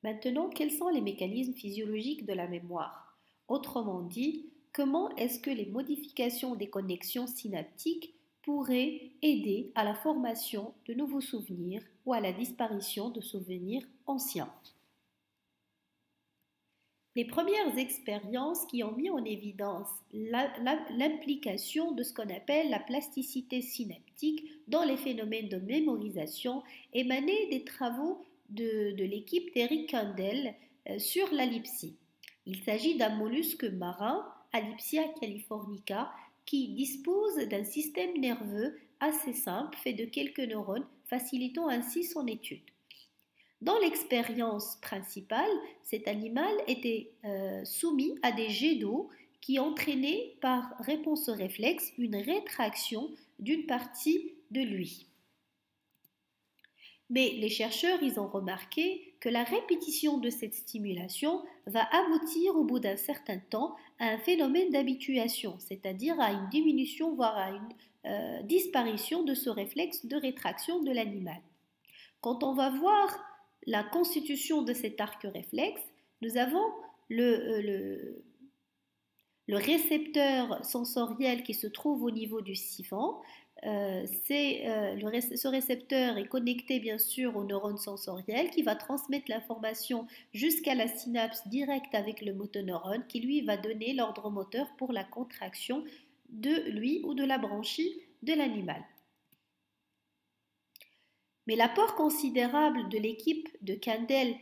Maintenant, quels sont les mécanismes physiologiques de la mémoire? Autrement dit, comment est-ce que les modifications des connexions synaptiques pourraient aider à la formation de nouveaux souvenirs ou à la disparition de souvenirs anciens? Les premières expériences qui ont mis en évidence l'implication de ce qu'on appelle la plasticité synaptique dans les phénomènes de mémorisation émanaient des travaux de l'équipe d'Eric Kandel sur la lipsie. Il s'agit d'un mollusque marin, Alypsia californica, qui dispose d'un système nerveux assez simple fait de quelques neurones, facilitant ainsi son étude. Dans l'expérience principale, cet animal était soumis à des jets d'eau qui entraînaient par réponse au réflexe une rétraction d'une partie de lui. Mais les chercheurs, ils ont remarqué que la répétition de cette stimulation va aboutir au bout d'un certain temps à un phénomène d'habituation, c'est-à-dire à une diminution, voire à une disparition de ce réflexe de rétraction de l'animal. Quand on va voir la constitution de cet arc réflexe, nous avons le récepteur sensoriel qui se trouve au niveau du siphon. Ce récepteur est connecté bien sûr au neurone sensoriel qui va transmettre l'information jusqu'à la synapse directe avec le motoneurone qui lui va donner l'ordre moteur pour la contraction de lui ou de la branchie de l'animal. Mais l'apport considérable de l'équipe de Kandel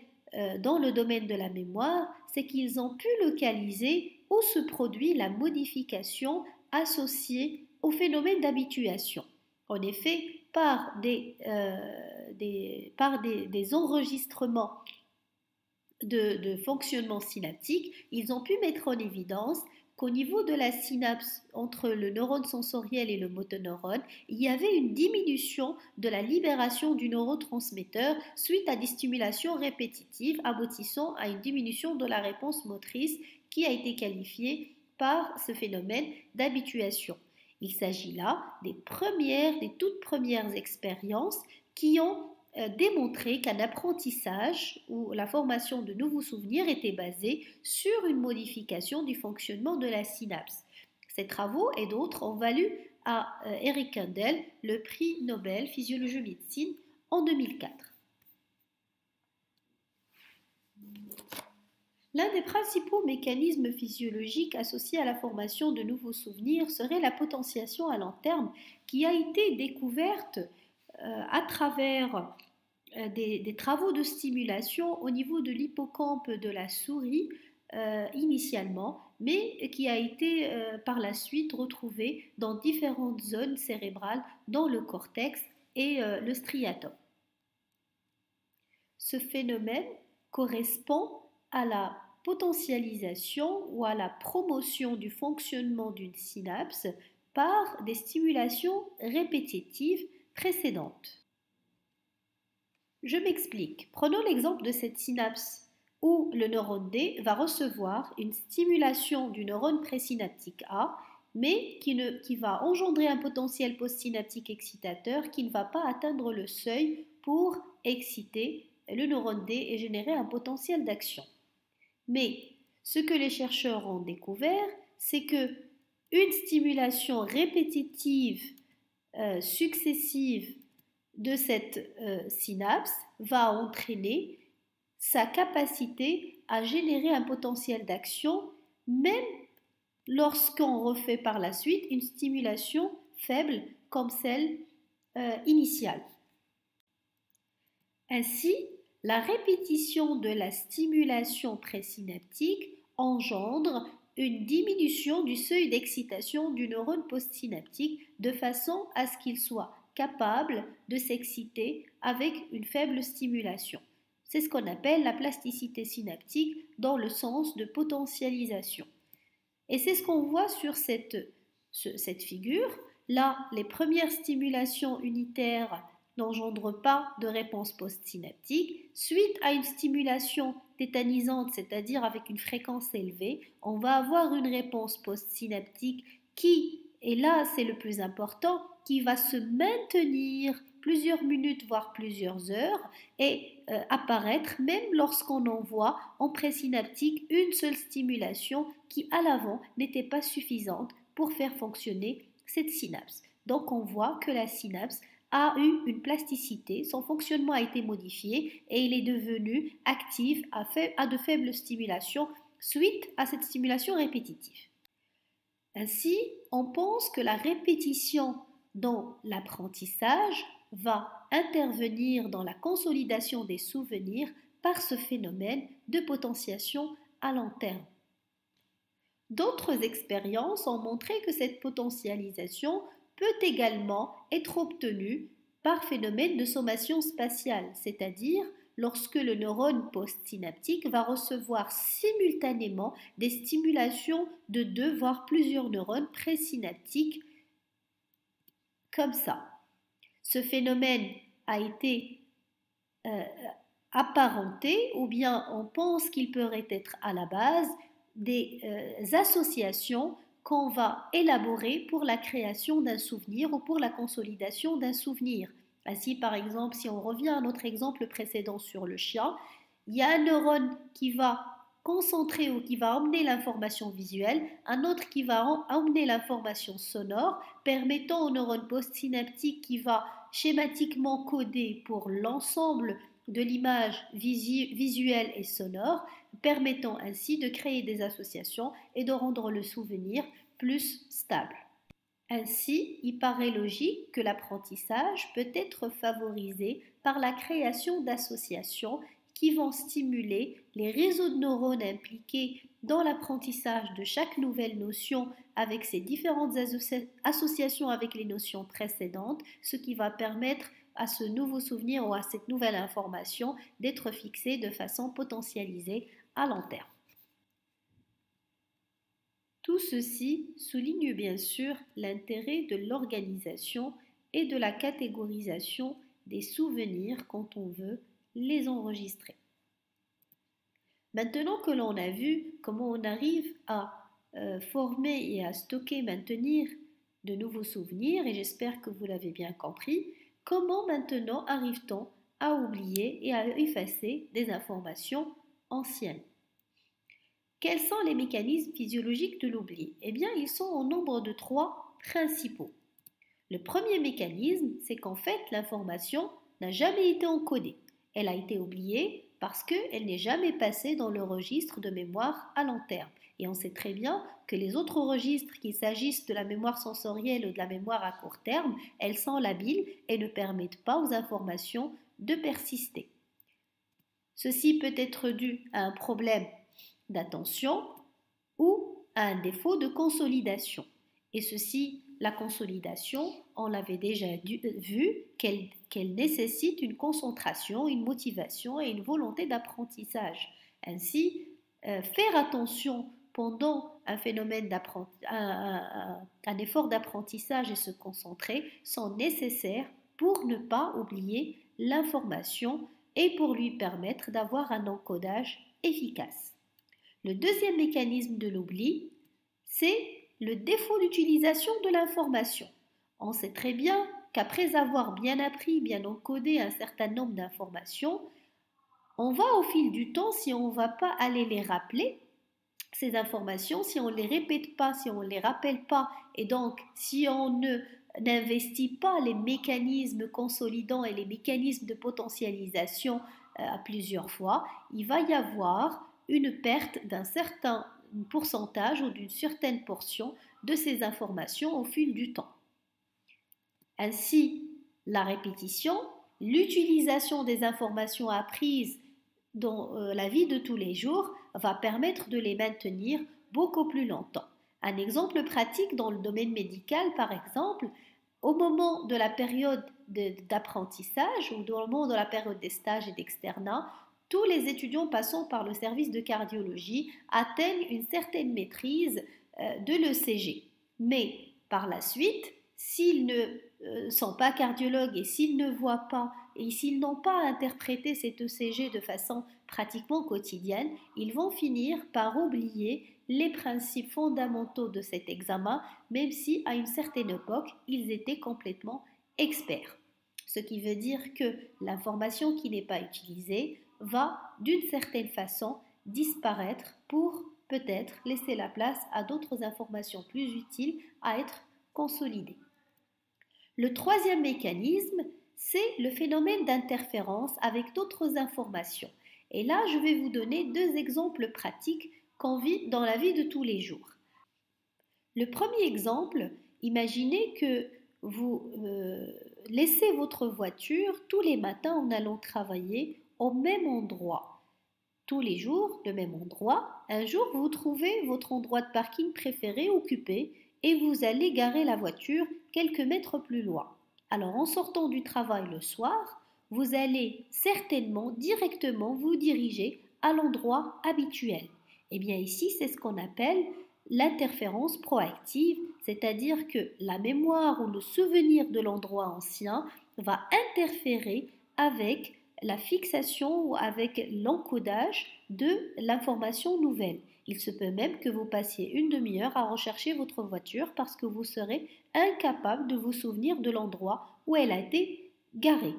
dans le domaine de la mémoire, c'est qu'ils ont pu localiser où se produit la modification associée au phénomène d'habituation. En effet, par des enregistrements de fonctionnement synaptique, ils ont pu mettre en évidence qu'au niveau de la synapse entre le neurone sensoriel et le motoneurone, il y avait une diminution de la libération du neurotransmetteur suite à des stimulations répétitives aboutissant à une diminution de la réponse motrice qui a été qualifiée par ce phénomène d'habituation. Il s'agit là des toutes premières expériences qui ont démontré qu'un apprentissage ou la formation de nouveaux souvenirs était basée sur une modification du fonctionnement de la synapse. Ces travaux et d'autres ont valu à Eric Kandel le prix Nobel Physiologie Médecine en 2004. L'un des principaux mécanismes physiologiques associés à la formation de nouveaux souvenirs serait la potentiation à long terme qui a été découverte à travers des travaux de stimulation au niveau de l'hippocampe de la souris initialement, mais qui a été par la suite retrouvé dans différentes zones cérébrales, dans le cortex et le striatum. Ce phénomène correspond à la potentialisation ou à la promotion du fonctionnement d'une synapse par des stimulations répétitives précédentes. Je m'explique. Prenons l'exemple de cette synapse où le neurone D va recevoir une stimulation du neurone présynaptique A, mais qui va engendrer un potentiel postsynaptique excitateur qui ne va pas atteindre le seuil pour exciter le neurone D et générer un potentiel d'action. Mais ce que les chercheurs ont découvert, c'est que une stimulation répétitive successive de cette synapse va entraîner sa capacité à générer un potentiel d'action, même lorsqu'on refait par la suite une stimulation faible comme celle initiale. Ainsi, la répétition de la stimulation présynaptique engendre une diminution du seuil d'excitation du neurone postsynaptique de façon à ce qu'il soit capable de s'exciter avec une faible stimulation. C'est ce qu'on appelle la plasticité synaptique dans le sens de potentialisation. Et c'est ce qu'on voit sur cette figure. Là, les premières stimulations unitaires n'engendrent pas de réponse postsynaptique. Suite à une stimulation tétanisante, c'est-à-dire avec une fréquence élevée, on va avoir une réponse postsynaptique qui, et là c'est le plus important, qui va se maintenir plusieurs minutes voire plusieurs heures et apparaître même lorsqu'on envoie en présynaptique une seule stimulation qui à l'avant n'était pas suffisante pour faire fonctionner cette synapse. Donc on voit que la synapse a eu une plasticité, son fonctionnement a été modifié et il est devenu actif à de faibles stimulations suite à cette stimulation répétitive. Ainsi, on pense que la répétition dans l'apprentissage va intervenir dans la consolidation des souvenirs par ce phénomène de potentiation à long terme. D'autres expériences ont montré que cette potentialisation peut également être obtenue par phénomène de sommation spatiale, c'est-à-dire lorsque le neurone postsynaptique va recevoir simultanément des stimulations de deux voire plusieurs neurones présynaptiques comme ça. Ce phénomène a été apparenté ou bien on pense qu'il pourrait être à la base des associations qu'on va élaborer pour la création d'un souvenir ou pour la consolidation d'un souvenir. Ainsi, par exemple, si on revient à notre exemple précédent sur le chien, il y a un neurone qui va concentrer ou qui va emmener l'information visuelle, un autre qui va emmener l'information sonore, permettant au neurone postsynaptique qui va schématiquement coder pour l'ensemble de l'image visuelle et sonore, permettant ainsi de créer des associations et de rendre le souvenir plus stable. Ainsi, il paraît logique que l'apprentissage peut être favorisé par la création d'associations qui vont stimuler les réseaux de neurones impliqués dans l'apprentissage de chaque nouvelle notion avec ces différentes associations avec les notions précédentes, ce qui va permettre à ce nouveau souvenir ou à cette nouvelle information d'être fixée de façon potentialisée à long terme. Tout ceci souligne bien sûr l'intérêt de l'organisation et de la catégorisation des souvenirs quand on veut les enregistrer. Maintenant que l'on a vu comment on arrive à former et à stocker, maintenir de nouveaux souvenirs, et j'espère que vous l'avez bien compris, comment maintenant arrive-t-on à oublier et à effacer des informations anciennes? Quels sont les mécanismes physiologiques de l'oubli? Eh bien, ils sont au nombre de 3 principaux. Le premier mécanisme, c'est qu'en fait, l'information n'a jamais été encodée. Elle a été oubliée parce qu'elle n'est jamais passée dans le registre de mémoire à long terme. Et on sait très bien que les autres registres, qu'il s'agisse de la mémoire sensorielle ou de la mémoire à court terme, elles sont labiles et ne permettent pas aux informations de persister. Ceci peut être dû à un problème d'attention ou à un défaut de consolidation. Et ceci, la consolidation, on l'avait déjà vu qu'elle nécessite une concentration, une motivation et une volonté d'apprentissage. Ainsi, faire attention pendant un phénomène un effort d'apprentissage et se concentrer sont nécessaires pour ne pas oublier l'information et pour lui permettre d'avoir un encodage efficace. Le deuxième mécanisme de l'oubli, c'est le défaut d'utilisation de l'information. On sait très bien qu'après avoir bien appris, bien encodé un certain nombre d'informations, on va au fil du temps, si on ne va pas aller les rappeler, ces informations, si on ne les répète pas, si on ne les rappelle pas, et donc si on n'investit pas les mécanismes consolidants et les mécanismes de potentialisation à plusieurs fois, il va y avoir une perte d'un certain pourcentage ou d'une certaine portion de ces informations au fil du temps. Ainsi, la répétition, l'utilisation des informations apprises dans la vie de tous les jours va permettre de les maintenir beaucoup plus longtemps. Un exemple pratique dans le domaine médical, par exemple, au moment de la période d'apprentissage ou au moment de la période des stages et d'externat, tous les étudiants passant par le service de cardiologie atteignent une certaine maîtrise de l'ECG. Mais par la suite, s'ils ne sont pas cardiologues et s'ils ne voient pas et s'ils n'ont pas interprété cet ECG de façon pratiquement quotidienne, ils vont finir par oublier les principes fondamentaux de cet examen, même si à une certaine époque, ils étaient complètement experts. Ce qui veut dire que l'information qui n'est pas utilisée va d'une certaine façon disparaître pour peut-être laisser la place à d'autres informations plus utiles à être consolidées. Le troisième mécanisme, c'est le phénomène d'interférence avec d'autres informations. Et là, je vais vous donner deux exemples pratiques qu'on vit dans la vie de tous les jours. Le premier exemple, imaginez que vous laissez votre voiture tous les matins en allant travailler au même endroit. Tous les jours, le même endroit. Un jour, vous trouvez votre endroit de parking préféré occupé et vous allez garer la voiture quelques mètres plus loin. Alors, en sortant du travail le soir, vous allez certainement directement vous diriger à l'endroit habituel. Eh bien, ici, c'est ce qu'on appelle l'interférence proactive, c'est-à-dire que la mémoire ou le souvenir de l'endroit ancien va interférer avec la fixation ou avec l'encodage de l'information nouvelle. Il se peut même que vous passiez une demi-heure à rechercher votre voiture parce que vous serez incapable de vous souvenir de l'endroit où elle a été garée,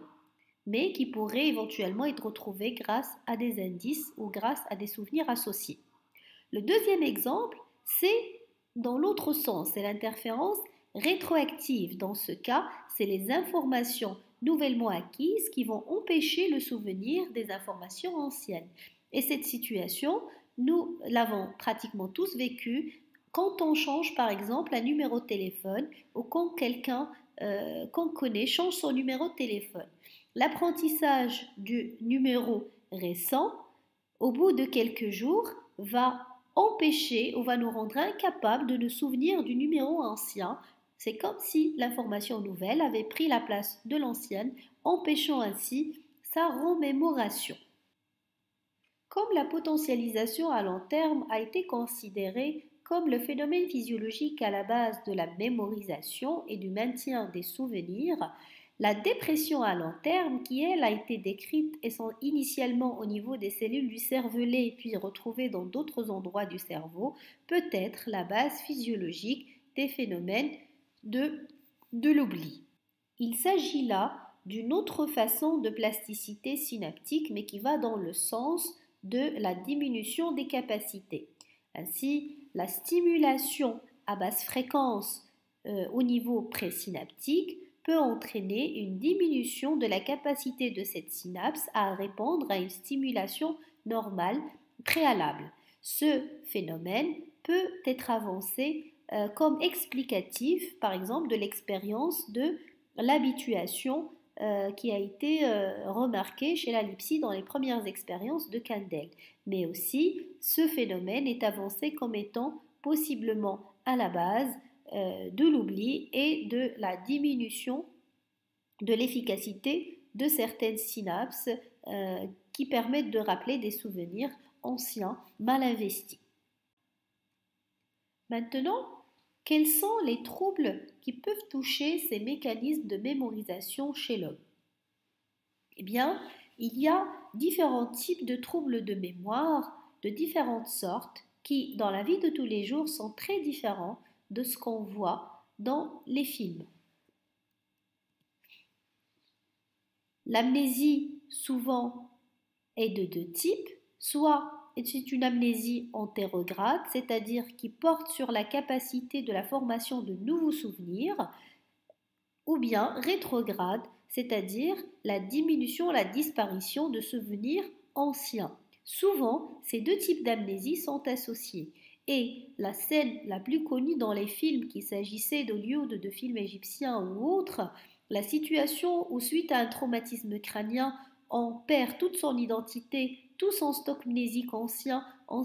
mais qui pourrait éventuellement être retrouvée grâce à des indices ou grâce à des souvenirs associés. Le deuxième exemple, c'est dans l'autre sens, c'est l'interférence rétroactive. Dans ce cas, c'est les informations nouvellement acquises qui vont empêcher le souvenir des informations anciennes. Et cette situation, nous l'avons pratiquement tous vécue quand on change par exemple un numéro de téléphone ou quand quelqu'un qu'on connaît change son numéro de téléphone. L'apprentissage du numéro récent, au bout de quelques jours, va empêcher ou va nous rendre incapables de nous souvenir du numéro ancien. C'est comme si l'information nouvelle avait pris la place de l'ancienne, empêchant ainsi sa remémoration. Comme la potentialisation à long terme a été considérée comme le phénomène physiologique à la base de la mémorisation et du maintien des souvenirs, la dépression à long terme, qui elle a été décrite initialement au niveau des cellules du cervelet puis retrouvée dans d'autres endroits du cerveau, peut être la base physiologique des phénomènes de l'oubli. Il s'agit là d'une autre façon de plasticité synaptique, mais qui va dans le sens de la diminution des capacités. Ainsi, la stimulation à basse fréquence au niveau présynaptique peut entraîner une diminution de la capacité de cette synapse à répondre à une stimulation normale préalable. Ce phénomène peut être avancé comme explicatif, par exemple, de l'expérience de l'habituation qui a été remarquée chez la lipsie dans les premières expériences de Kandel. Mais aussi, ce phénomène est avancé comme étant possiblement à la base de l'oubli et de la diminution de l'efficacité de certaines synapses qui permettent de rappeler des souvenirs anciens mal investis. Maintenant, quels sont les troubles qui peuvent toucher ces mécanismes de mémorisation chez l'homme? Eh bien, il y a différents types de troubles de mémoire de différentes sortes qui, dans la vie de tous les jours, sont très différents de ce qu'on voit dans les films. L'amnésie, souvent, est de deux types, soit c'est une amnésie antérograde, c'est-à-dire qui porte sur la capacité de la formation de nouveaux souvenirs, ou bien rétrograde, c'est-à-dire la diminution, la disparition de souvenirs anciens. Souvent, ces deux types d'amnésie sont associés. Et la scène la plus connue dans les films, qu'il s'agissait d'Hollywood, de films égyptiens ou autres, la situation où suite à un traumatisme crânien, on perd toute son identité, tout son stock mnésique ancien, on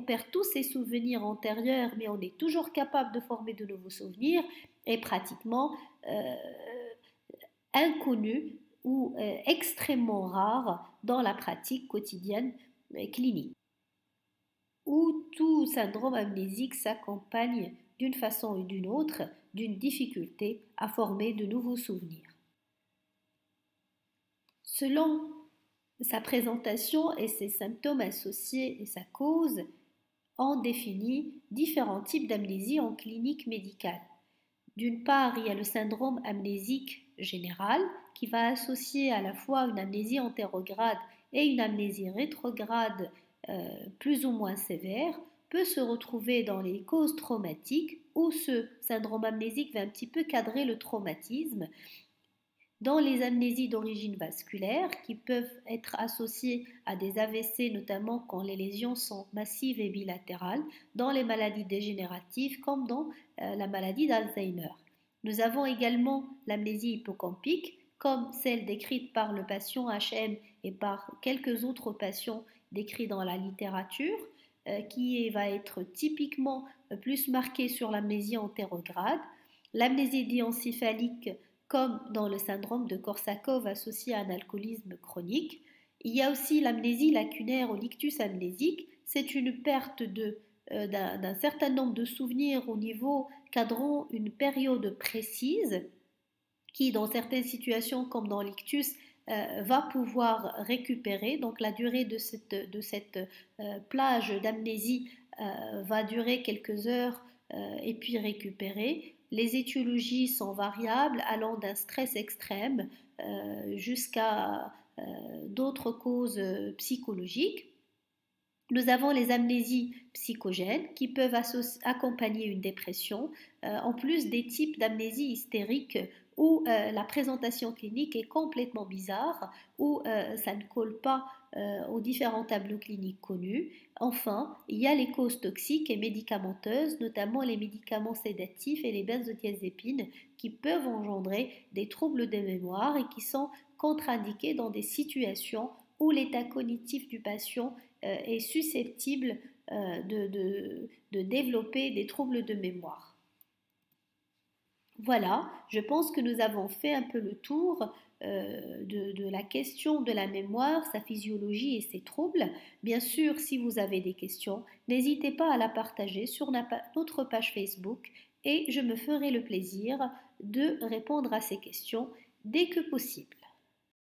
perd tous ses souvenirs antérieurs, mais on est toujours capable de former de nouveaux souvenirs, est pratiquement inconnu ou extrêmement rare dans la pratique quotidienne clinique, où tout syndrome amnésique s'accompagne d'une façon ou d'une autre d'une difficulté à former de nouveaux souvenirs. Selon sa présentation et ses symptômes associés et sa cause, on définit différents types d'amnésie en clinique médicale. D'une part, il y a le syndrome amnésique général qui va associer à la fois une amnésie antérograde et une amnésie rétrograde plus ou moins sévère, peut se retrouver dans les causes traumatiques où ce syndrome amnésique va un petit peu cadrer le traumatisme, dans les amnésies d'origine vasculaire qui peuvent être associées à des AVC, notamment quand les lésions sont massives et bilatérales, dans les maladies dégénératives comme dans la maladie d'Alzheimer. Nous avons également l'amnésie hippocampique, comme celle décrite par le patient HM et par quelques autres patients décrits dans la littérature, qui va être typiquement plus marquée sur l'amnésie antérograde. L'amnésie diencéphalique comme dans le syndrome de Korsakoff associé à un alcoolisme chronique. Il y a aussi l'amnésie lacunaire ou l'ictus amnésique. C'est une perte d'un certain nombre de souvenirs au niveau cadrant une période précise qui, dans certaines situations comme dans l'ictus, va pouvoir récupérer. Donc la durée de cette plage d'amnésie va durer quelques heures et puis récupérer. Les étiologies sont variables, allant d'un stress extrême jusqu'à d'autres causes psychologiques. Nous avons les amnésies psychogènes qui peuvent accompagner une dépression, en plus des types d'amnésie hystérique où la présentation clinique est complètement bizarre, où ça ne colle pas aux différents tableaux cliniques connus. Enfin, il y a les causes toxiques et médicamenteuses, notamment les médicaments sédatifs et les benzodiazépines, qui peuvent engendrer des troubles de mémoire et qui sont contre-indiqués dans des situations où l'état cognitif du patient est susceptible de développer des troubles de mémoire. Voilà, je pense que nous avons fait un peu le tour de la question de la mémoire, sa physiologie et ses troubles. Bien sûr, si vous avez des questions, n'hésitez pas à la partager sur notre page Facebook et je me ferai le plaisir de répondre à ces questions dès que possible.